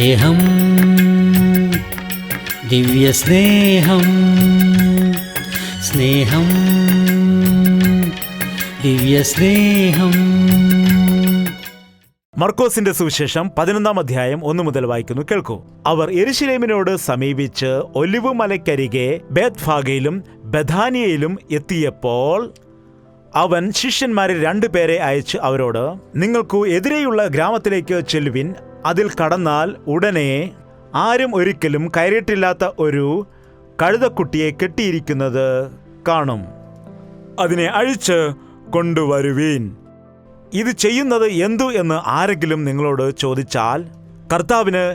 സ്നേഹം, ദിവ്യസ്നേഹം, സ്നേഹം, ദിവ്യസ്നേഹം. മർക്കോസിന്റെ സുവിശേഷം 11-ാം അധ്യായം 1 മുതൽ വായിക്കുന്നു, കേൾക്കൂ. അവർ യെരുശലേമിനോട് സമീപിച്ച് ഒലിവ് മലയ്ക്കരികെ ബേത്ത്ഫാഗയിലും ബഥാനിയയിലും എത്തിയപ്പോൾ അവൻ ശിഷ്യന്മാരിൽ 2 പേരെ അയച്ച് അവരോട്, നിങ്ങൾക്കു എതിരെയുള്ള ഗ്രാമത്തിലേക്ക് ചെല്ലുവിൻ. അതിൽ കടന്നാൽ ഉടനെ ആരും ഒരിക്കലും കയറിയിട്ടില്ലാത്ത ഒരു കഴുതക്കുട്ടിയെ കെട്ടിയിരിക്കുന്നത് കാണും. അതിനെ അഴിച്ച് കൊണ്ടുവരുവീൻ. ഇത് ചെയ്യുന്നത് എന്തു എന്ന് ആരെങ്കിലും നിങ്ങളോട് ചോദിച്ചാൽ, കർത്താവിന്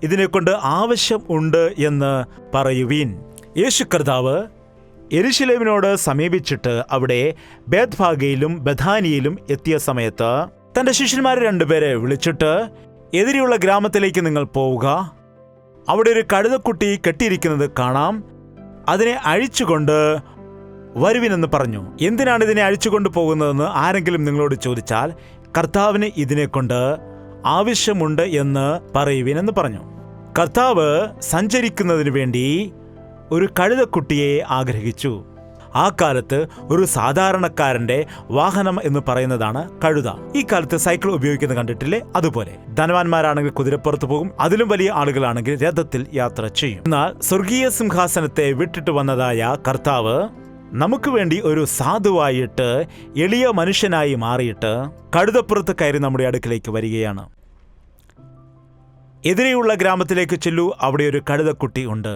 ഇതിനെക്കൊണ്ട് ആവശ്യം ഉണ്ട് എന്ന് പറയുവീൻ. യേശു കർത്താവ് യെരുശലേമിനോട് സമീപിച്ചിട്ട് അവിടെ ബേത്ത്ഫാഗയിലും ബഥാനിയയിലും എത്തിയ സമയത്ത് തൻ്റെ ശിഷ്യന്മാരെ 2 പേരെ വിളിച്ചിട്ട്, എതിരെയുള്ള ഗ്രാമത്തിലേക്ക് നിങ്ങൾ പോവുക. അവിടെ ഒരു കഴുതക്കുട്ടി കെട്ടിയിരിക്കുന്നത് കാണാം. അതിനെ അഴിച്ചുകൊണ്ട് വരുവിനെന്ന് പറഞ്ഞു. എന്തിനാണ് ഇതിനെ അഴിച്ചുകൊണ്ട് പോകുന്നതെന്ന് ആരെങ്കിലും നിങ്ങളോട് ചോദിച്ചാൽ, കർത്താവിന് ഇതിനെക്കൊണ്ട് ആവശ്യമുണ്ട് എന്ന് പറയുവിനെന്ന് പറഞ്ഞു. കർത്താവ് സഞ്ചരിക്കുന്നതിന് വേണ്ടി ഒരു കഴുതക്കുട്ടിയെ ആഗ്രഹിച്ചു. ആ കാലത്ത് ഒരു സാധാരണക്കാരന്റെ വാഹനം എന്ന് പറയുന്നതാണ് കഴുത. ഈ കാലത്ത് സൈക്കിൾ ഉപയോഗിക്കുന്നത് കണ്ടിട്ടില്ലേ? അതുപോലെ ധനവാന്മാരാണെങ്കിൽ കുതിരപ്പുറത്ത് പോകും, അതിലും വലിയ ആളുകളാണെങ്കിൽ രഥത്തിൽ യാത്ര ചെയ്യും. എന്നാൽ സ്വർഗീയ സിംഹാസനത്തെ വിട്ടിട്ട് വന്നതായ കർത്താവ് നമുക്ക് വേണ്ടി ഒരു സാധുവായിട്ട് എളിയ മനുഷ്യനായി മാറിയിട്ട് കഴുതപ്പുറത്ത് കയറി നമ്മുടെ അടുക്കിലേക്ക് വരികയാണ്. എതിരെയുള്ള ഗ്രാമത്തിലേക്ക് ചെല്ലൂ, അവിടെ ഒരു കഴുതക്കുട്ടി ഉണ്ട്,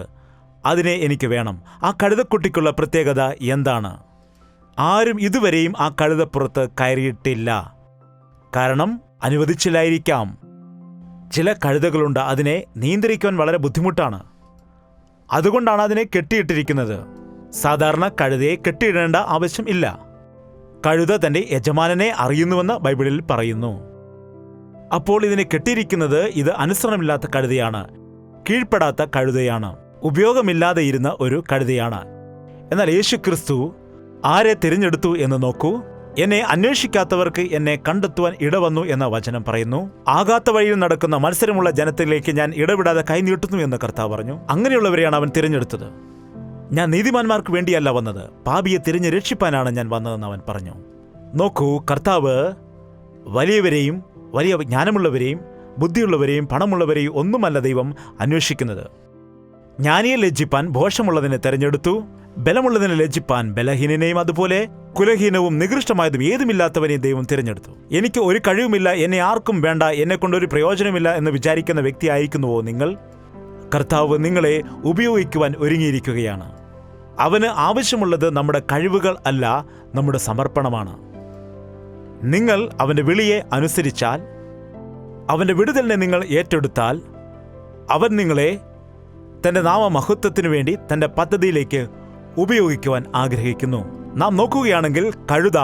അതിനെ എനിക്ക് വേണം. ആ കഴുതക്കുട്ടിക്കുള്ള പ്രത്യേകത എന്താണ്? ആരും ഇതുവരെയും ആ കഴുതപ്പുറത്ത് കയറിയിട്ടില്ല. കാരണം അനുവദിച്ചില്ലായിരിക്കാം. ചില കഴുതകളുണ്ട്, അതിനെ നിയന്ത്രിക്കുവാൻ വളരെ ബുദ്ധിമുട്ടാണ്. അതുകൊണ്ടാണ് അതിനെ കെട്ടിയിട്ടിരിക്കുന്നത്. സാധാരണ കഴുതയെ കെട്ടിയിടേണ്ട ആവശ്യം ഇല്ല. കഴുത തൻ്റെ യജമാനനെ അറിയുന്നുവെന്ന് ബൈബിളിൽ പറയുന്നു. അപ്പോൾ ഇതിനെ കെട്ടിയിരിക്കുന്നത് ഇത് അനുസരണമില്ലാത്ത കഴുതയാണ്, കീഴ്പ്പെടാത്ത കഴുതയാണ്, ഉപയോഗമില്ലാതെ ഇരുന്ന ഒരു കഴുതയാണ്. എന്നാൽ യേശു ക്രിസ്തു ആരെ തിരഞ്ഞെടുത്തു എന്ന് നോക്കൂ. എന്നെ അന്വേഷിക്കാത്തവർക്ക് എന്നെ കണ്ടെത്തുവാൻ ഇടവന്നു എന്ന വചനം പറയുന്നു. ആകാത്ത വഴിയിൽ നടക്കുന്ന മത്സരമുള്ള ജനത്തിലേക്ക് ഞാൻ ഇടവിടാതെ കൈനീട്ടുന്നു എന്ന് കർത്താവ് പറഞ്ഞു. അങ്ങനെയുള്ളവരെയാണ് അവൻ തിരഞ്ഞെടുത്തത്. ഞാൻ നീതിമാന്മാർക്ക് വേണ്ടിയല്ല വന്നത്, പാപിയെ തിരിഞ്ഞ് രക്ഷിപ്പാനാണ് ഞാൻ വന്നതെന്ന് അവൻ പറഞ്ഞു. നോക്കൂ, കർത്താവ് വലിയവരെയും വലിയ ജ്ഞാനമുള്ളവരെയും ബുദ്ധിയുള്ളവരെയും പണമുള്ളവരെയും ഒന്നുമല്ല ദൈവം അന്വേഷിക്കുന്നത്. ജ്ഞാനിയെ ലജ്ജിപ്പാൻ ഭോഷമുള്ളതിനെ തെരഞ്ഞെടുത്തു, ബലമുള്ളതിനെ ലജ്ജിപ്പാൻ ബലഹീനനെയും അതുപോലെ കുലഹീനവും നികൃഷ്ടമായതും ഏതുമില്ലാത്തവനെയും ദൈവം തിരഞ്ഞെടുത്തു. എനിക്ക് ഒരു കഴിവുമില്ല, എന്നെ ആർക്കും വേണ്ട, എന്നെക്കൊണ്ടൊരു പ്രയോജനമില്ല എന്ന് വിചാരിക്കുന്ന വ്യക്തിയായിരിക്കുന്നുവോ നിങ്ങൾ? കർത്താവ് നിങ്ങളെ ഉപയോഗിക്കുവാൻ ഒരുങ്ങിയിരിക്കുകയാണ്. അവന് ആവശ്യമുള്ളത് നമ്മുടെ കഴിവുകൾ അല്ല, നമ്മുടെ സമർപ്പണമാണ്. നിങ്ങൾ അവൻ്റെ വിളിയെ അനുസരിച്ചാൽ, അവൻ്റെ വിടുതലിനെ നിങ്ങൾ ഏറ്റെടുത്താൽ, അവൻ നിങ്ങളെ തൻ്റെ നാമമഹത്വത്തിനു വേണ്ടി തൻ്റെ പദ്ധതിയിലേക്ക് ഉപയോഗിക്കുവാൻ ആഗ്രഹിക്കുന്നു. നാം നോക്കുകയാണെങ്കിൽ കഴുത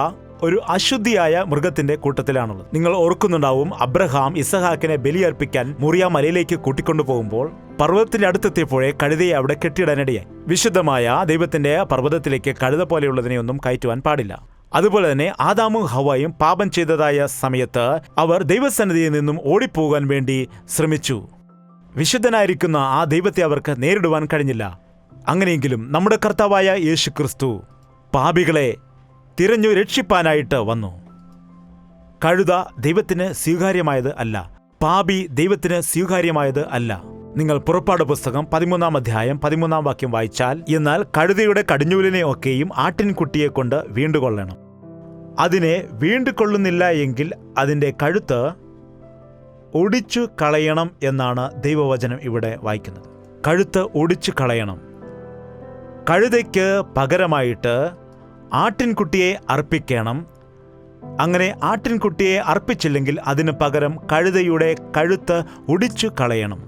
ഒരു അശുദ്ധിയായ മൃഗത്തിന്റെ കൂട്ടത്തിലാണുള്ളത്. നിങ്ങൾ ഓർക്കുന്നുണ്ടാവും, അബ്രഹാം ഇസഹാക്കിനെ ബലിയർപ്പിക്കാൻ മോറിയ മലയിലേക്ക് കൂട്ടിക്കൊണ്ടു പോകുമ്പോൾ പർവ്വതത്തിന്റെ അടുത്തെത്തിയപ്പോഴേ കഴുതയെ അവിടെ കെട്ടിയിടാനിടയായി. വിശുദ്ധമായ ദൈവത്തിന്റെ പർവ്വതത്തിലേക്ക് കഴുത പോലെയുള്ളതിനെയൊന്നും കയറ്റുവാൻ പാടില്ല. അതുപോലെ തന്നെ ആദാമും ഹവ്വായും പാപം ചെയ്തതായ സമയത്ത് അവർ ദൈവസന്നിധിയിൽ നിന്നും ഓടിപ്പോകാൻ വേണ്ടി ശ്രമിച്ചു. വിശുദ്ധനായിരിക്കുന്ന ആ ദൈവത്തെ അവർക്ക് നേരിടുവാൻ കഴിഞ്ഞില്ല. അങ്ങനെയെങ്കിലും നമ്മുടെ കർത്താവായ യേശു ക്രിസ്തു പാപികളെ തിരഞ്ഞു രക്ഷിപ്പാനായിട്ട് വന്നു. കഴുത ദൈവത്തിന് സ്വീകാര്യമായത് അല്ല, പാപി ദൈവത്തിന് സ്വീകാര്യമായത് അല്ല. നിങ്ങൾ പുറപ്പാട് പുസ്തകം 13-ാം അധ്യായം 13-ാം വാക്യം വായിച്ചാൽ, എന്നാൽ കഴുതയുടെ കടിഞ്ഞൂലിനെ ഒക്കെയും ആട്ടിൻകുട്ടിയെ കൊണ്ട് വീണ്ടുകൊള്ളണം. അതിനെ വീണ്ടുകൊള്ളുന്നില്ല എങ്കിൽ അതിൻ്റെ കഴുത്ത് ഒടിച്ചു കളയണം എന്നാണ് ദൈവവചനം ഇവിടെ വായിക്കുന്നത്. കഴുത്ത് ഒടിച്ചു കളയണം. കഴുതയ്ക്ക് പകരമായിട്ട് ആട്ടിൻകുട്ടിയെ അർപ്പിക്കണം. അങ്ങനെ ആട്ടിൻകുട്ടിയെ അർപ്പിച്ചില്ലെങ്കിൽ അതിന് പകരം കഴുതയുടെ കഴുത്ത് ഒടിച്ചു കളയണം.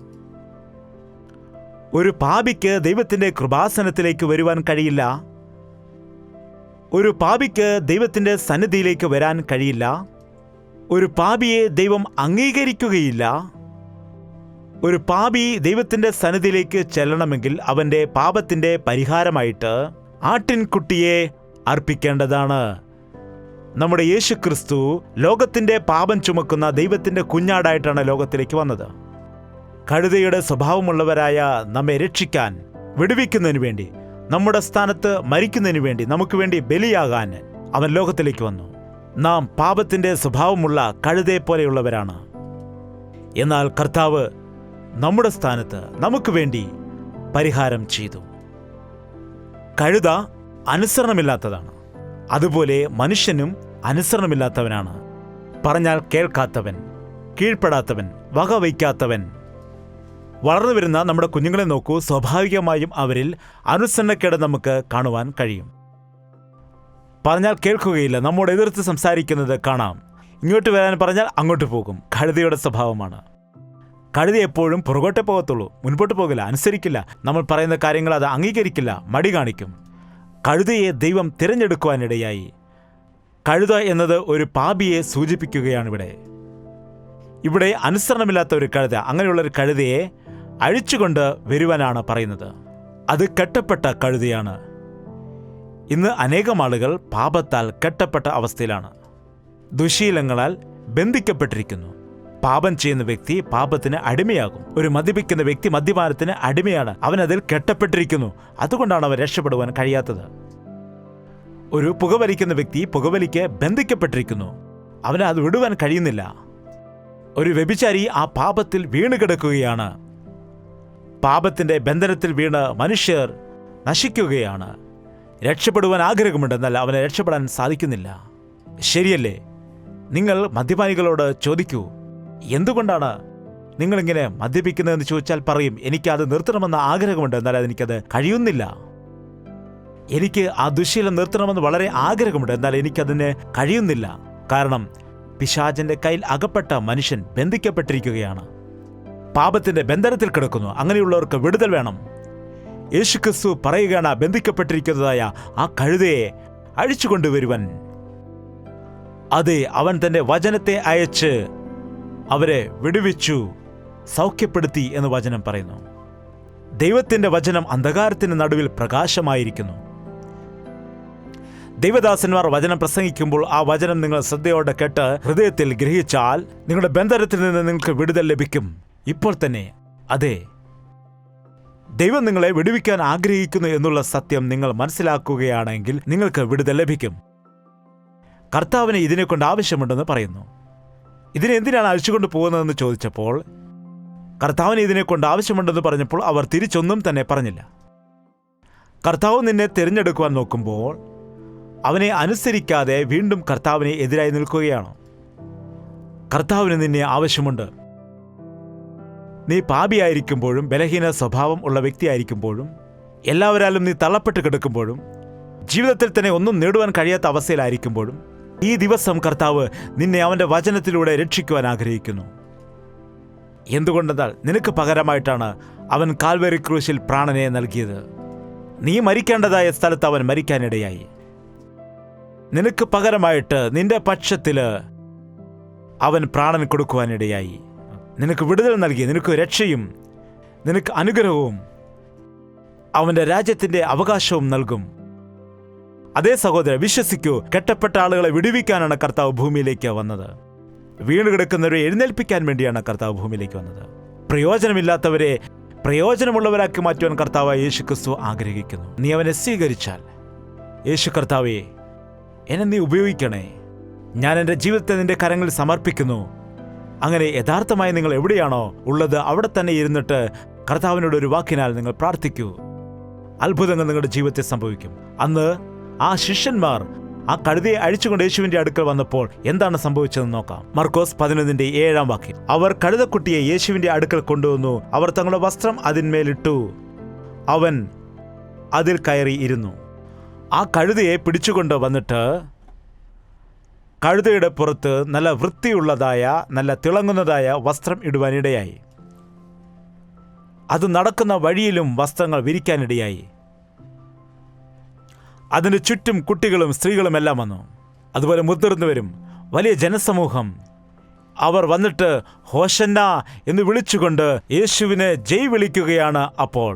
ഒരു പാപിക്ക് ദൈവത്തിൻ്റെ കൃപാസനത്തിലേക്ക് വരുവാൻ കഴിയില്ല. ഒരു പാപിക്ക് ദൈവത്തിൻ്റെ സന്നിധിയിലേക്ക് വരാൻ കഴിയില്ല. ഒരു പാപിയെ ദൈവം അംഗീകരിക്കുകയില്ല. ഒരു പാപി ദൈവത്തിൻ്റെ സന്നിധിയിലേക്ക് ചെല്ലണമെങ്കിൽ അവൻ്റെ പാപത്തിൻ്റെ പരിഹാരമായിട്ട് ആട്ടിൻകുട്ടിയെ അർപ്പിക്കേണ്ടതാണ്. നമ്മുടെ യേശു ക്രിസ്തു ലോകത്തിൻ്റെ പാപം ചുമക്കുന്ന ദൈവത്തിൻ്റെ കുഞ്ഞാടായിട്ടാണ് ലോകത്തിലേക്ക് വന്നത്. കഴുതയുടെ സ്വഭാവമുള്ളവരായ നമ്മെ രക്ഷിക്കാൻ, വിടുവിക്കുന്നതിനു വേണ്ടി, നമ്മുടെ സ്ഥാനത്ത് മരിക്കുന്നതിനു വേണ്ടി, നമുക്ക് വേണ്ടി ബലിയാകാൻ അവൻ ലോകത്തിലേക്ക് വന്നു. നാം പാപത്തിന്റെ സ്വഭാവമുള്ള കഴുതയെപ്പോലെയുള്ളവരാണ്. എന്നാൽ കർത്താവ് നമ്മുടെ സ്ഥാനത്ത് നമുക്ക് വേണ്ടി പരിഹാരം ചെയ്തു. കഴുത അനുസരണമില്ലാത്തതാണ്. അതുപോലെ മനുഷ്യനും അനുസരണമില്ലാത്തവനാണ്. പറഞ്ഞാൽ കേൾക്കാത്തവൻ, കീഴ്പ്പെടാത്തവൻ, വകവയ്ക്കാത്തവൻ. വളർന്നു വരുന്ന നമ്മുടെ കുഞ്ഞുങ്ങളെ നോക്കൂ. സ്വാഭാവികമായും അവരിൽ അനുസരണക്കേട് നമുക്ക് കാണുവാൻ കഴിയും. പറഞ്ഞാൽ കേൾക്കുകയില്ല, നമ്മോട് എതിർത്ത് സംസാരിക്കുന്നത് കാണാം. ഇങ്ങോട്ട് വരാൻ പറഞ്ഞാൽ അങ്ങോട്ട് പോകും. കഴുതയുടെ സ്വഭാവമാണ്. കഴുത എപ്പോഴും പുറകോട്ടേ പോകത്തുള്ളൂ, മുൻപോട്ട് പോകില്ല, അനുസരിക്കില്ല. നമ്മൾ പറയുന്ന കാര്യങ്ങൾ അത് അംഗീകരിക്കില്ല, മടി കാണിക്കും. കഴുതയെ ദൈവം തിരഞ്ഞെടുക്കുവാനിടയായി. കഴുത എന്നത് ഒരു പാപിയെ സൂചിപ്പിക്കുകയാണ്. ഇവിടെ അനുസരണമില്ലാത്ത ഒരു കഴുത, അങ്ങനെയുള്ളൊരു കഴുതയെ അഴിച്ചുകൊണ്ട് വരുവാനാണ് പറയുന്നത്. അത് കെട്ടപ്പെട്ട കഴുതയാണ്. ഇന്ന് അനേകം ആളുകൾ പാപത്താൽ കെട്ടപ്പെട്ട അവസ്ഥയിലാണ്. ദുശീലങ്ങളാൽ ബന്ധിക്കപ്പെട്ടിരിക്കുന്നു. പാപം ചെയ്യുന്ന വ്യക്തി പാപത്തിന് അടിമയാകും. ഒരു മദ്യപിക്കുന്ന വ്യക്തി മദ്യപാനത്തിന് അടിമയാണ്. അവൻ അതിൽ കെട്ടപ്പെട്ടിരിക്കുന്നു. അതുകൊണ്ടാണ് അവൻ രക്ഷപ്പെടുവാൻ കഴിയാത്തത്. ഒരു പുകവലിക്കുന്ന വ്യക്തി പുകവലിക്ക് ബന്ധിക്കപ്പെട്ടിരിക്കുന്നു. അവന് അത് വിടുവാൻ കഴിയുന്നില്ല. ഒരു വ്യഭിചാരി ആ പാപത്തിൽ വീണ് കിടക്കുകയാണ്. പാപത്തിന്റെ ബന്ധനത്തിൽ വീണ് മനുഷ്യർ നശിക്കുകയാണ്. രക്ഷപ്പെടുവാൻ ആഗ്രഹമുണ്ടെന്നല്ല, അവനെ രക്ഷപ്പെടാൻ സാധിക്കുന്നില്ല. ശരിയല്ലേ? നിങ്ങൾ മദ്യപാനികളോട് ചോദിക്കൂ, എന്തുകൊണ്ടാണ് നിങ്ങളിങ്ങനെ മദ്യപിക്കുന്നതെന്ന് ചോദിച്ചാൽ പറയും, എനിക്കത് നിർത്തണമെന്ന ആഗ്രഹമുണ്ട്, എന്നാൽ എനിക്കത് കഴിയുന്നില്ല. എനിക്ക് ആ ദുശ്ശീലം നിർത്തണമെന്ന് വളരെ ആഗ്രഹമുണ്ട്, എന്നാൽ എനിക്കതിന് കഴിയുന്നില്ല. കാരണം പിശാചിന്റെ കയ്യിൽ അകപ്പെട്ട മനുഷ്യൻ ബന്ധിക്കപ്പെട്ടിരിക്കുകയാണ്. പാപത്തിന്റെ ബന്ധനത്തിൽ കിടക്കുന്നു. അങ്ങനെയുള്ളവർക്ക് വിടുതൽ വേണം. യേശുക്രിസ്തു പറയുകയാണ്, ബന്ധിക്കപ്പെട്ടിരിക്കുന്നതായ ആ കഴുതയെ അഴിച്ചുകൊണ്ടുവരുവൻ. അതെ, അവൻ തന്റെ വചനത്തെ അയച്ച് അവരെ വിടുവിച്ചു, സൗഖ്യപ്പെടുത്തി എന്ന് വചനം പറയുന്നു. ദൈവത്തിന്റെ വചനം അന്ധകാരത്തിന് നടുവിൽ പ്രകാശമായിരിക്കുന്നു. ദൈവദാസന്മാർ വചനം പ്രസംഗിക്കുമ്പോൾ ആ വചനം നിങ്ങൾ ശ്രദ്ധയോടെ കേട്ട് ഹൃദയത്തിൽ ഗ്രഹിച്ചാൽ നിങ്ങളുടെ ബന്ധനത്തിൽ നിന്ന് നിങ്ങൾക്ക് വിടുതൽ ലഭിക്കും. ഇപ്പോൾ തന്നെ. അതെ, ദൈവം നിങ്ങളെ വിടുവിക്കാൻ ആഗ്രഹിക്കുന്നു എന്നുള്ള സത്യം നിങ്ങൾ മനസ്സിലാക്കുകയാണെങ്കിൽ നിങ്ങൾക്ക് വിടുതൽ ലഭിക്കും. കർത്താവിന് ഇതിനെക്കൊണ്ട് ആവശ്യമുണ്ടെന്ന് പറയുന്നു. ഇതിനെന്തിനാണ് അഴിച്ചുകൊണ്ട് പോകുന്നതെന്ന് ചോദിച്ചപ്പോൾ കർത്താവിന് ഇതിനെക്കൊണ്ട് ആവശ്യമുണ്ടെന്ന് പറഞ്ഞപ്പോൾ അവർ തിരിച്ചൊന്നും തന്നെ പറഞ്ഞില്ല. കർത്താവ് നിന്നെ തിരഞ്ഞെടുക്കുവാൻ നോക്കുമ്പോൾ അവനെ അനുസരിക്കാതെ വീണ്ടും കർത്താവിനെ എതിരായി നിൽക്കുകയാണ്. കർത്താവിന് നിന്നെ ആവശ്യമുണ്ട്. നീ പാപിയായിരിക്കുമ്പോഴും, ബലഹീന സ്വഭാവം ഉള്ള വ്യക്തിയായിരിക്കുമ്പോഴും, എല്ലാവരാലും നീ തള്ളപ്പെട്ട് കിടക്കുമ്പോഴും, ജീവിതത്തിൽ തന്നെ ഒന്നും നേടുവാൻ കഴിയാത്ത അവസ്ഥയിലായിരിക്കുമ്പോഴും, ഈ ദിവസം കർത്താവ് നിന്നെ അവൻ്റെ വചനത്തിലൂടെ രക്ഷിക്കുവാൻ ആഗ്രഹിക്കുന്നു. എന്തുകൊണ്ടെന്നാൽ നിനക്ക് പകരമായിട്ടാണ് അവൻ കാൽവരി ക്രൂശിൽ പ്രാണനെ നൽകിയത്. നീ മരിക്കേണ്ടതായ സ്ഥലത്ത് അവൻ മരിക്കാനിടയായി. നിനക്ക് പകരമായിട്ട് നിന്റെ പക്ഷത്തില് അവൻ പ്രാണൻ കൊടുക്കുവാനിടയായി. നിനക്ക് വിടുതൽ നൽകി, നിനക്ക് രക്ഷയും നിനക്ക് അനുഗ്രഹവും അവൻ്റെ രാജ്യത്തിൻ്റെ അവകാശവും നൽകും. അതേ സഹോദരൻ, വിശ്വസിക്കൂ, കെട്ടപ്പെട്ട ആളുകളെ വിടുവിക്കാനാണ് കർത്താവ് ഭൂമിയിലേക്ക് വന്നത്. വീണ് കിടക്കുന്നവരെ എഴുന്നേൽപ്പിക്കാൻ വേണ്ടിയാണ് കർത്താവ് ഭൂമിയിലേക്ക് വന്നത്. പ്രയോജനമില്ലാത്തവരെ പ്രയോജനമുള്ളവരാക്കി മാറ്റുവാൻ കർത്താവ് യേശുക്രിസ്തു ആഗ്രഹിക്കുന്നു. നീ അവനെ സ്വീകരിച്ചാൽ, യേശു കർത്താവേ, എന്നെ നീ ഉപയോഗിക്കണേ, ഞാൻ എൻ്റെ ജീവിതത്തെ നിന്റെ കരങ്ങളിൽ സമർപ്പിക്കുന്നു. അങ്ങനെ യഥാർത്ഥമായി നിങ്ങൾ എവിടെയാണോ ഉള്ളത് അവിടെ തന്നെ ഇരുന്നിട്ട് കർത്താവിനോട് ഒരു വാക്കിനാൽ നിങ്ങൾ പ്രാർത്ഥിക്കൂ. അത്ഭുതങ്ങൾ നിങ്ങളുടെ ജീവിതത്തിൽ സംഭവിക്കും. അന്ന് ആ ശിഷ്യന്മാർ ആ കഴുതയെ അഴിച്ചുകൊണ്ട് യേശുവിന്റെ അടുക്കൽ വന്നപ്പോൾ എന്താണ് സംഭവിച്ചതെന്ന് നോക്കാം. മർക്കോസ് 11:7 അവർ കഴുതക്കുട്ടിയെ യേശുവിന്റെ അടുക്കൽ കൊണ്ടുവന്നു. അവർ തങ്ങളുടെ വസ്ത്രം അതിന്മേലിട്ടു. അവൻ അതിൽ കയറി ഇരുന്നു. ആ കഴുതയെ പിടിച്ചുകൊണ്ട് വന്നിട്ട് കഴുതയുടെ പുറത്ത് നല്ല വൃത്തിയുള്ളതായ, നല്ല തിളങ്ങുന്നതായ വസ്ത്രം ഇടുവാനിടയായി. അത് നടക്കുന്ന വഴിയിലും വസ്ത്രങ്ങൾ വിരിക്കാനിടയായി. അതിന് ചുറ്റും കുട്ടികളും സ്ത്രീകളും എല്ലാം വന്നു. അതുപോലെ മുതിർന്നവരും വലിയ ജനസമൂഹം. അവർ വന്നിട്ട് ഹോശന്ന എന്ന് വിളിച്ചുകൊണ്ട് യേശുവിനെ ജയ് വിളിക്കുകയാണ്. അപ്പോൾ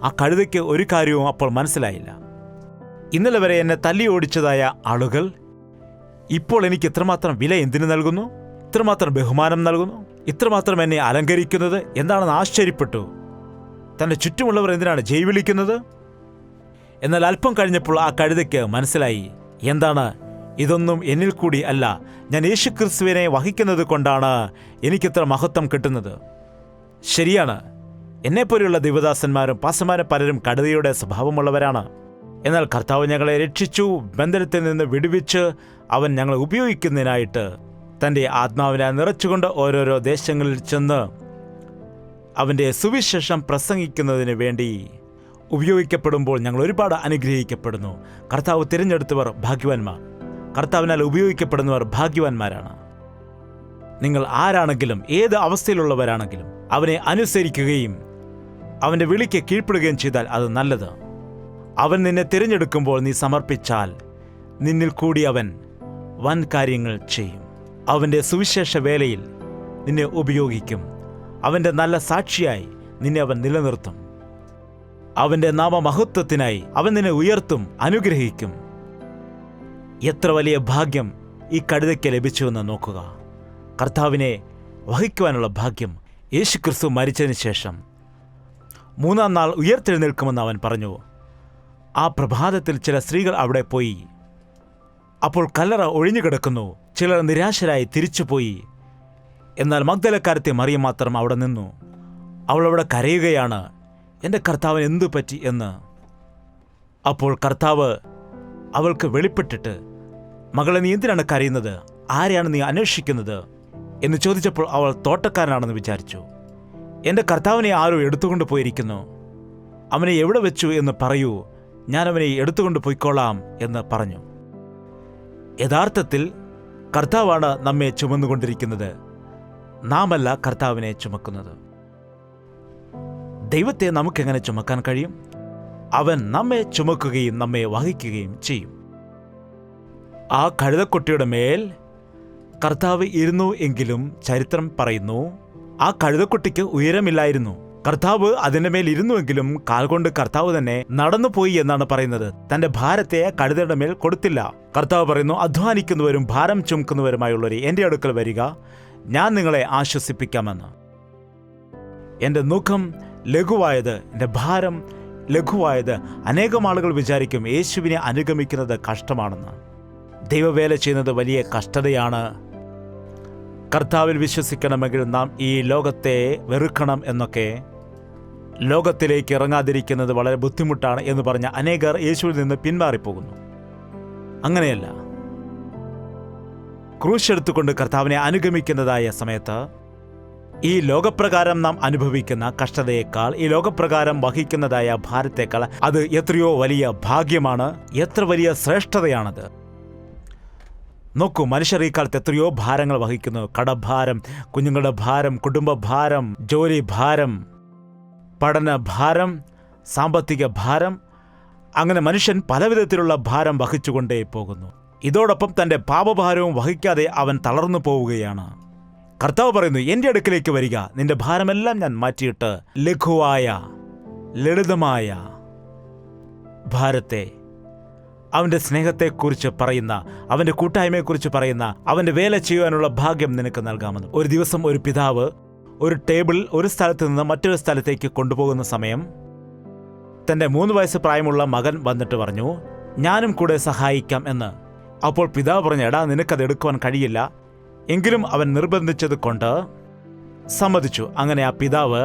ആ കഴുതയ്ക്ക് ഒരു കാര്യവും അപ്പോൾ മനസ്സിലായില്ല. ഇന്നലെ വരെ എന്നെ തല്ലി ഓടിച്ചതായ ആളുകൾ ഇപ്പോൾ എനിക്ക് ഇത്രമാത്രം വില എന്തിനു നൽകുന്നു, ഇത്രമാത്രം ബഹുമാനം നൽകുന്നു, ഇത്രമാത്രം എന്നെ അലങ്കരിക്കുന്നത് എന്താണെന്ന് ആശ്ചര്യപ്പെട്ടു. തൻ്റെ ചുറ്റുമുള്ളവർ എന്തിനാണ് ജയ് വിളിക്കുന്നത്? എന്നാൽ അല്പം കഴിഞ്ഞപ്പോൾ ആ കഴുതയ്ക്ക് മനസ്സിലായി, എന്താണ്, ഇതൊന്നും എന്നിൽ കൂടി അല്ല, ഞാൻ യേശുക്രിസ്തുവിനെ വഹിക്കുന്നത് കൊണ്ടാണ് എനിക്കിത്ര മഹത്വം കിട്ടുന്നത്. ശരിയാണ്, എന്നെപ്പോലെയുള്ള ദൈവദാസന്മാരും പാസ്റ്റർമാരും പലരും കഴുതയുടെ സ്വഭാവമുള്ളവരാണ്. എന്നാൽ കർത്താവ് ഞങ്ങളെ രക്ഷിച്ചു, ബന്ധനത്തിൽ നിന്ന് വിടുവിച്ച് അവൻ ഞങ്ങളെ ഉപയോഗിക്കുന്നതിനായിട്ട് തൻ്റെ ആത്മാവിനെ നിറച്ചുകൊണ്ട് ഓരോരോ ദേശങ്ങളിൽ ചെന്ന് അവൻ്റെ സുവിശേഷം പ്രസംഗിക്കുന്നതിന് വേണ്ടി ഉപയോഗിക്കപ്പെടുമ്പോൾ ഞങ്ങൾ ഒരുപാട് അനുഗ്രഹിക്കപ്പെടുന്നു. കർത്താവ് തിരഞ്ഞെടുത്തവർ ഭാഗ്യവാന്മാർ. കർത്താവിനാൽ ഉപയോഗിക്കപ്പെടുന്നവർ ഭാഗ്യവാന്മാരാണ്. നിങ്ങൾ ആരാണെങ്കിലും ഏത് അവസ്ഥയിലുള്ളവരാണെങ്കിലും അവനെ അനുസരിക്കുകയും അവൻ്റെ വിളിക്ക് കീഴ്പ്പെടുകയും ചെയ്താൽ അത് നല്ലത്. അവൻ നിന്നെ തിരഞ്ഞെടുക്കുമ്പോൾ നീ സമർപ്പിച്ചാൽ നിന്നിൽ കൂടി അവൻ വൻ കാര്യങ്ങൾ ചെയ്യും. അവൻ്റെ സുവിശേഷ വേലയിൽ നിന്നെ ഉപയോഗിക്കും. അവൻ്റെ നല്ല സാക്ഷിയായി നിന്നെ അവൻ നിലനിർത്തും. അവൻ്റെ നാമമഹത്വത്തിനായി അവൻ നിന്നെ ഉയർത്തും, അനുഗ്രഹിക്കും. എത്ര വലിയ ഭാഗ്യം ഈ കഴുതയ്ക്ക് ലഭിച്ചുവെന്ന് നോക്കുക. കർത്താവിനെ വഹിക്കുവാനുള്ള ഭാഗ്യം. യേശുക്രിസ്തു മരിച്ചതിന് ശേഷം 3-ാം നാൾ ഉയർത്തെഴുന്നേൽക്കുമെന്ന് അവൻ പറഞ്ഞു. ആ പ്രഭാതത്തിൽ ചില സ്ത്രീകൾ അവിടെ പോയി. അപ്പോൾ കല്ലറ ഒഴിഞ്ഞുകിടക്കുന്നു. ചിലർ നിരാശരായി തിരിച്ചുപോയി. എന്നാൽ മഗ്ദലക്കാരത്തെ മറിയം മാത്രം അവിടെ നിന്നു. അവളവിടെ കരയുകയാണ്, എൻ്റെ കർത്താവിന് എന്തു പറ്റി എന്ന്. അപ്പോൾ കർത്താവ് അവൾക്ക് വെളിപ്പെട്ടിട്ട്, മകളെ, നീ എന്തിനാണ് കരയുന്നത്? ആരെയാണ് നീ അന്വേഷിക്കുന്നത് എന്ന് ചോദിച്ചപ്പോൾ അവൾ തോട്ടക്കാരനാണെന്ന് വിചാരിച്ചു. എൻ്റെ കർത്താവിനെ ആരോ എടുത്തുകൊണ്ട് പോയിരിക്കുന്നു. അവനെ എവിടെ വെച്ചു എന്ന് പറയൂ, ഞാൻ അവനെ എടുത്തുകൊണ്ട് പോയിക്കോളാം എന്ന് പറഞ്ഞു. യഥാർത്ഥത്തിൽ കർത്താവാണ് നമ്മെ ചുമന്നുകൊണ്ടിരിക്കുന്നത്, നാമല്ല കർത്താവിനെ ചുമക്കുന്നത്. ദൈവത്തെ നമുക്കെങ്ങനെ ചുമക്കാൻ കഴിയും? അവൻ നമ്മെ ചുമക്കുകയും നമ്മെ വഹിക്കുകയും ചെയ്യും. ആ കഴുതക്കുട്ടിയുടെ മേൽ കർത്താവ് ഇരുന്നു എങ്കിലും ചരിത്രം പറയുന്നു ആ കഴുതക്കുട്ടിക്ക് ഉയരമില്ലായിരുന്നു. കർത്താവ് അതിൻ്റെ മേൽ ഇരുന്നുവെങ്കിലും കാൽ കൊണ്ട് കർത്താവ് തന്നെ നടന്നുപോയി എന്നാണ് പറയുന്നത്. തന്റെ ഭാരത്തെ കഴുതയുടെ മേൽ കൊടുത്തില്ല. കർത്താവ് പറയുന്നു, അധ്വാനിക്കുന്നവരും ഭാരം ചുമക്കുന്നവരുമായുള്ളവരെ എൻ്റെ അടുക്കൽ വരിക, ഞാൻ നിങ്ങളെ ആശ്വസിപ്പിക്കാമെന്ന്. എൻ്റെ മുഖം ലഘുവായത്, എൻ്റെ ഭാരം ലഘുവായത്. അനേകം ആളുകൾ വിചാരിക്കും യേശുവിനെ അനുഗമിക്കുന്നത് കഷ്ടമാണെന്ന്. ദൈവവേല ചെയ്യുന്നത് വലിയ കഷ്ടതയാണ്. കർത്താവിൽ വിശ്വസിക്കണമെങ്കിൽ നാം ഈ ലോകത്തെ വെറുക്കണം എന്നൊക്കെ, ലോകത്തിലേക്ക് ഇറങ്ങാതിരിക്കുന്നത് വളരെ ബുദ്ധിമുട്ടാണ് എന്ന് പറഞ്ഞ അനേകർ യേശുവിൽ നിന്ന് പിന്മാറിപ്പോകുന്നു. അങ്ങനെയല്ല. ക്രൂശ് എടുത്തുകൊണ്ട് കർത്താവിനെ അനുഗമിക്കുന്നതായ സമയത്ത് ഈ ലോകപ്രകാരം നാം അനുഭവിക്കുന്ന കഷ്ടതയേക്കാൾ, ഈ ലോകപ്രകാരം വഹിക്കുന്നതായ ഭാരത്തേക്കാൾ അത് എത്രയോ വലിയ ഭാഗ്യമാണ്, എത്ര വലിയ ശ്രേഷ്ഠതയാണത്. നോക്കൂ, മനുഷ്യർ ഈ കാലത്ത് എത്രയോ ഭാരങ്ങൾ വഹിക്കുന്നു. കടഭാരം, കുഞ്ഞുങ്ങളുടെ ഭാരം, കുടുംബഭാരം, ജോലി ഭാരം, പഠന ഭാരം, സാമ്പത്തിക ഭാരം. അങ്ങനെ മനുഷ്യൻ പലവിധത്തിലുള്ള ഭാരം വഹിച്ചുകൊണ്ടേ പോകുന്നു. ഇതോടൊപ്പം തൻ്റെ പാപഭാരവും വഹിക്കാതെ അവൻ തളർന്നു പോവുകയാണ്. കർത്താവ് പറയുന്നു, എൻ്റെ അടുക്കിലേക്ക് വരിക, നിന്റെ ഭാരമെല്ലാം ഞാൻ മാറ്റിയിട്ട് ലഘുവായ ലളിതമായ ഭാരത്തെ, അവൻ്റെ സ്നേഹത്തെക്കുറിച്ച് പറയുന്ന, അവൻ്റെ കൂട്ടായ്മയെക്കുറിച്ച് പറയുന്ന, അവൻ്റെ വേല ചെയ്യുവാനുള്ള ഭാഗ്യം നിനക്ക് നൽകാമെന്ന്. ഒരു ദിവസം ഒരു പിതാവ് ഒരു ടേബിൾ ഒരു സ്ഥലത്ത് നിന്ന് മറ്റൊരു സ്ഥലത്തേക്ക് കൊണ്ടുപോകുന്ന സമയം തൻ്റെ 3 വയസ്സ് പ്രായമുള്ള മകൻ വന്നിട്ട് പറഞ്ഞു, ഞാനും കൂടെ സഹായിക്കാം എന്ന്. അപ്പോൾ പിതാവ് പറഞ്ഞു, എടാ, നിനക്കത് എടുക്കുവാൻ കഴിയില്ല. എങ്കിലും അവൻ നിർബന്ധിച്ചത് കൊണ്ട് സമ്മതിച്ചു. അങ്ങനെ ആ പിതാവ്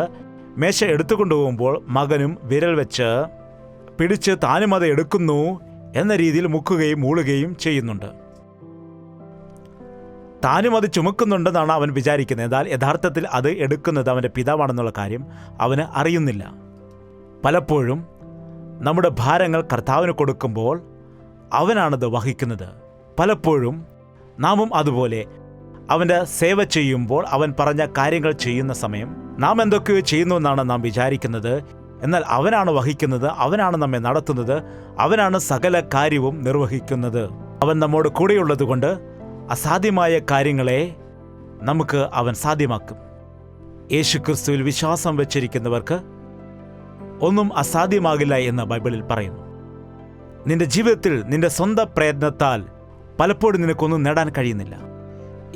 മേശ എടുത്തുകൊണ്ടുപോകുമ്പോൾ മകനും വിരൽ വെച്ച് പിടിച്ച് താനും അത് എടുക്കുന്നു എന്ന രീതിയിൽ മുക്കുകയും മൂളുകയും ചെയ്യുന്നുണ്ട്. താനും അത് ചുമക്കുന്നുണ്ടെന്നാണ് അവൻ വിചാരിക്കുന്നത്. എന്നാൽ യഥാർത്ഥത്തിൽ അത് എടുക്കുന്നത് അവൻ്റെ പിതാവാണെന്നുള്ള കാര്യം അവന് അറിയുന്നില്ല. പലപ്പോഴും നമ്മുടെ ഭാരങ്ങൾ കർത്താവിന് കൊടുക്കുമ്പോൾ അവനാണത് വഹിക്കുന്നത്. പലപ്പോഴും നാമും അതുപോലെ അവൻ്റെ സേവ ചെയ്യുമ്പോൾ, അവൻ പറഞ്ഞ കാര്യങ്ങൾ ചെയ്യുന്ന സമയം നാം എന്തൊക്കെയോ ചെയ്യുന്നുവെന്നാണ് നാം വിചാരിക്കുന്നത്. എന്നാൽ അവനാണ് വഹിക്കുന്നത്, അവനാണ് നമ്മെ നടത്തുന്നത്, അവനാണ് സകല കാര്യവും നിർവഹിക്കുന്നത്. അവൻ നമ്മോട് കൂടെയുള്ളത് കൊണ്ട് അസാധ്യമായ കാര്യങ്ങളെ നമുക്ക് അവൻ സാധ്യമാക്കും. യേശുക്രിസ്തുവിൽ വിശ്വാസം വച്ചിരിക്കുന്നവർക്ക് ഒന്നും അസാധ്യമാകില്ല എന്ന് ബൈബിളിൽ പറയുന്നു. നിന്റെ ജീവിതത്തിൽ നിന്റെ സ്വന്തം പ്രയത്നത്താൽ പലപ്പോഴും നിനക്കൊന്നും നേടാൻ കഴിയുന്നില്ല.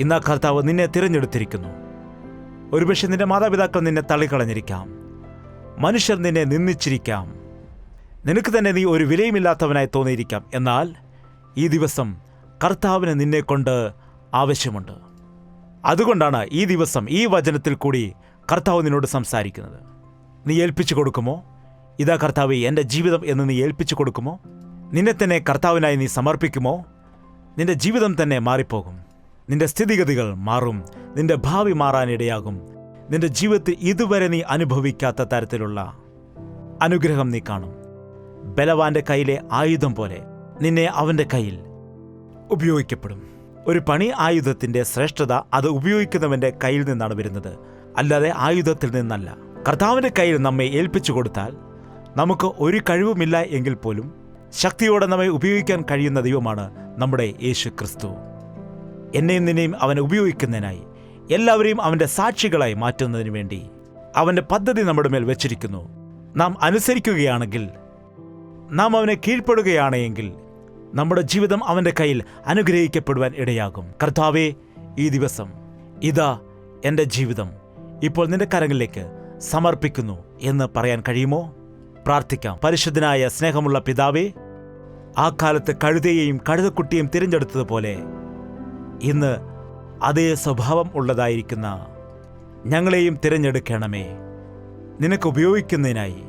ഇന്ന് കർത്താവ് നിന്നെ തിരഞ്ഞെടുത്തിരിക്കുന്നു. ഒരുപക്ഷെ നിന്റെ മാതാപിതാക്കൾ നിന്നെ തള്ളിക്കളഞ്ഞിരിക്കാം. മനുഷ്യർ നിന്നെ നിന്ദിച്ചിരിക്കാം. നിനക്ക് തന്നെ നീ ഒരു വിലയുമില്ലാത്തവനായി തോന്നിയിരിക്കാം. എന്നാൽ ഈ ദിവസം കർത്താവിന് നിന്നെക്കൊണ്ട് ആവശ്യമുണ്ട്. അതുകൊണ്ടാണ് ഈ ദിവസം ഈ വചനത്തിൽ കൂടി കർത്താവ് നിന്നോട് സംസാരിക്കുന്നത്. നീ ഏൽപ്പിച്ചു കൊടുക്കുമോ? ഇതാ കർത്താവേ, എൻ്റെ ജീവിതം എന്ന് നീ ഏൽപ്പിച്ചു കൊടുക്കുമോ? നിന്നെ തന്നെ കർത്താവിനായി നീ സമർപ്പിക്കുമോ? നിന്റെ ജീവിതം തന്നെ മാറിപ്പോകും. നിന്റെ സ്ഥിതിഗതികൾ മാറും. നിന്റെ ഭാവി മാറാനിടയാകും. നിന്റെ ജീവിതത്തിൽ ഇതുവരെ നീ അനുഭവിക്കാത്ത തരത്തിലുള്ള അനുഗ്രഹം നീ കാണും. ബലവാന്റെ കയ്യിലെ ആയുധം പോലെ നിന്നെ അവൻ്റെ കയ്യിൽ ഉപയോഗിക്കപ്പെടും. ഒരു പണി ആയുധത്തിൻ്റെ ശ്രേഷ്ഠത അത് ഉപയോഗിക്കുന്നവൻ്റെ കയ്യിൽ നിന്നാണ് വരുന്നത്, അല്ലാതെ ആയുധത്തിൽ നിന്നല്ല. കർത്താവിൻ്റെ കയ്യിൽ നമ്മെ ഏൽപ്പിച്ചു കൊടുത്താൽ നമുക്ക് ഒരു കഴിവുമില്ല എങ്കിൽ പോലും ശക്തിയോടെ നമ്മെ ഉപയോഗിക്കാൻ കഴിയുന്ന ദൈവമാണ് നമ്മുടെ യേശു ക്രിസ്തു. എന്നെയും നിന്നെയും അവൻ ഉപയോഗിക്കുന്നതിനായി, എല്ലാവരെയും അവൻ്റെ സാക്ഷികളായി മാറ്റുന്നതിന് വേണ്ടി അവൻ്റെ പദ്ധതി നമ്മുടെ മേൽ വെച്ചിരിക്കുന്നു. നാം അനുസരിക്കുകയാണെങ്കിൽ, നാം അവനെ കീഴ്പ്പെടുകയാണെങ്കിൽ നമ്മുടെ ജീവിതം അവൻ്റെ കയ്യിൽ അനുഗ്രഹിക്കപ്പെടുവാൻ ഇടയാകും. കർത്താവേ, ഈ ദിവസം ഇതാ എൻ്റെ ജീവിതം ഇപ്പോൾ നിന്റെ കരങ്ങളിലേക്ക് സമർപ്പിക്കുന്നു എന്ന് പറയാൻ കഴിയുമോ? പ്രാർത്ഥിക്കാം. പരിശുദ്ധനായ സ്നേഹമുള്ള പിതാവേ, ആ കാലത്ത് കഴുതയെയും കഴുതക്കുട്ടിയും തിരഞ്ഞെടുത്തതുപോലെ ഇന്ന് അതേ സ്വഭാവം ഉള്ളതായിരിക്കുന്ന ഞങ്ങളെയും തിരഞ്ഞെടുക്കണമേ. നിനക്ക് ഉപയോഗിക്കുന്നതിനായി,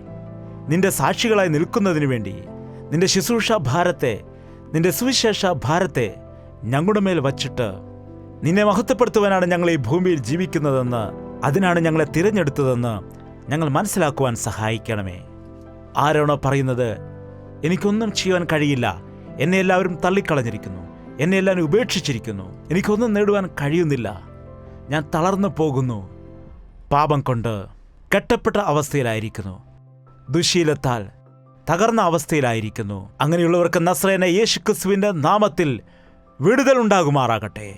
നിന്റെ സാക്ഷികളായി നിൽക്കുന്നതിനു വേണ്ടി നിന്റെ ശുശ്രൂഷ ഭാരത്തെ, നിന്റെ സുവിശേഷ ഭാരത്തെ ഞങ്ങളുടെ മേൽ വച്ചിട്ട് നിന്നെ മഹത്വപ്പെടുത്തുവാനാണ് ഞങ്ങൾ ഈ ഭൂമിയിൽ ജീവിക്കുന്നതെന്ന്, അതിനാണ് ഞങ്ങളെ തിരഞ്ഞെടുത്തതെന്ന് ഞങ്ങൾ മനസ്സിലാക്കുവാൻ സഹായിക്കണമേ. ആരാണോ പറയുന്നത് എനിക്കൊന്നും ചെയ്യാൻ കഴിയില്ല, എന്നെ എല്ലാവരും തള്ളിക്കളഞ്ഞിരിക്കുന്നു, എന്നെ എല്ലാവരും ഉപേക്ഷിച്ചിരിക്കുന്നു, എനിക്കൊന്നും നേടുവാൻ കഴിയുന്നില്ല, ഞാൻ തളർന്നു പോകുന്നു, പാപം കൊണ്ട് കെട്ടപ്പെട്ട അവസ്ഥയിലായിരിക്കുന്നു, ദുശീലത്താൽ തകർന്ന അവസ്ഥയിലായിരിക്കുന്നു, അങ്ങനെയുള്ളവർക്ക് നസ്രയനായ യേശുക്രിസ്തുവിൻ്റെ നാമത്തിൽ വിടുതൽ ഉണ്ടാകുമാറാകട്ടെ.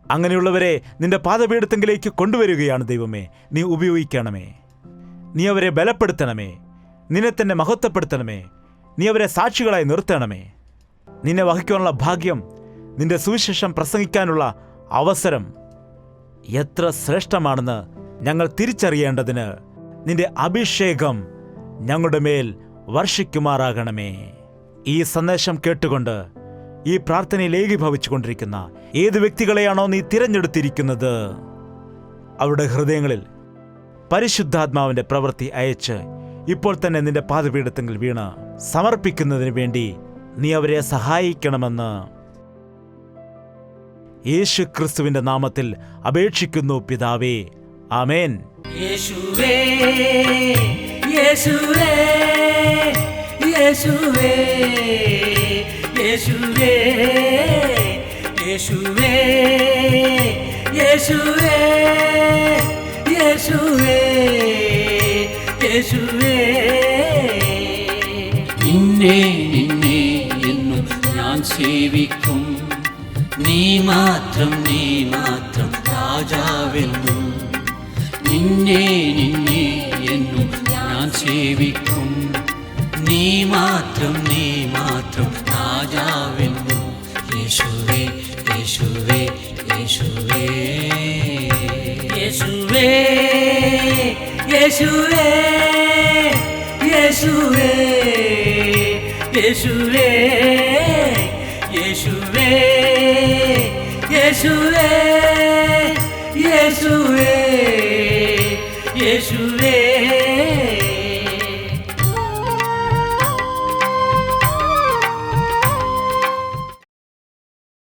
അങ്ങനെയുള്ളവരെ നിന്റെ പാദപീഠത്തിലേക്ക് കൊണ്ടുവരികയാണ് ദൈവമേ. നീ ഉപയോഗിക്കണമേ. നീ അവരെ ബലപ്പെടുത്തണമേ. നിന്നെ തന്നെ മഹത്വപ്പെടുത്തണമേ. നീ അവരെ സാക്ഷികളായി നിർത്തണമേ. നിന്നെ വഹിക്കാനുള്ള ഭാഗ്യം, നിന്റെ സുവിശേഷം പ്രസംഗിക്കാനുള്ള അവസരം എത്ര ശ്രേഷ്ഠമാണെന്ന് ഞങ്ങൾ തിരിച്ചറിയേണ്ടതിന് നിന്റെ അഭിഷേകം ഞങ്ങളുടെ മേൽ വർഷിക്കുമാറാകണമേ. ഈ സന്ദേശം കേട്ടുകൊണ്ട് ഈ പ്രാർത്ഥനയിൽ ഏകീഭവിച്ചുകൊണ്ടിരിക്കുന്ന ഏത് വ്യക്തികളെയാണോ നീ തിരഞ്ഞെടുത്തിരിക്കുന്നത്, അവരുടെ ഹൃദയങ്ങളിൽ പരിശുദ്ധാത്മാവിൻ്റെ പ്രവൃത്തി അയച്ച് ഇപ്പോൾ തന്നെ നിന്റെ പാദപീഠത്തിൽ വീണ് സമർപ്പിക്കുന്നതിന് വേണ്ടി നീ അവരെ സഹായിക്കണമെന്ന് യേശു ക്രിസ്തുവിന്റെ നാമത്തിൽ അപേക്ഷിക്കുന്നു പിതാവേ. ആമേൻ. യേശുവേ, യേശുവേ, യേശുവേ, യേശുവേ, യേശുവേ, യേശുവേ, യേശുവേ, യേശുവേ. നിന്നെ നിന്നെ എന്നും ഞാൻ സേവിക്കും, നീ മാത്രം രാജാവെന്നും. നിന്നെ നിന്നെ എന്നും ഞാൻ സേവിക്കും, നീ മാത്രം രാജാവെന്നും. യേശുവേ, യേശുവേ, യേശുവേ, യേശുവേ, യേശുവേ, യേശുവേ, യേശുവേ, യേശുവേ, യേശുവേ, യേശുവേ, യേശുവേ.